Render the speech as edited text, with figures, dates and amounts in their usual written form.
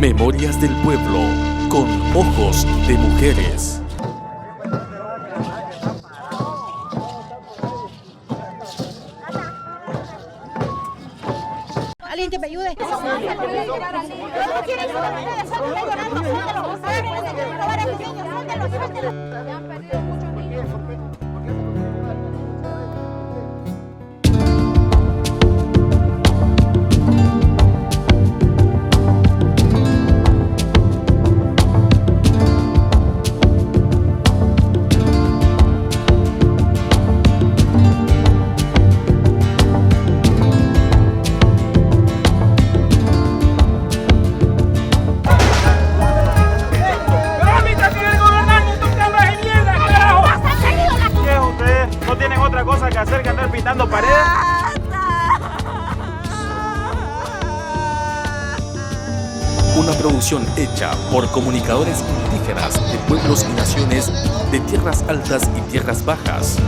Memorias del pueblo, con ojos de mujeres. Alguien que me ayude. Cosa que hacer que andar pintando paredes. Una producción hecha por comunicadores indígenas de pueblos y naciones de tierras altas y tierras bajas.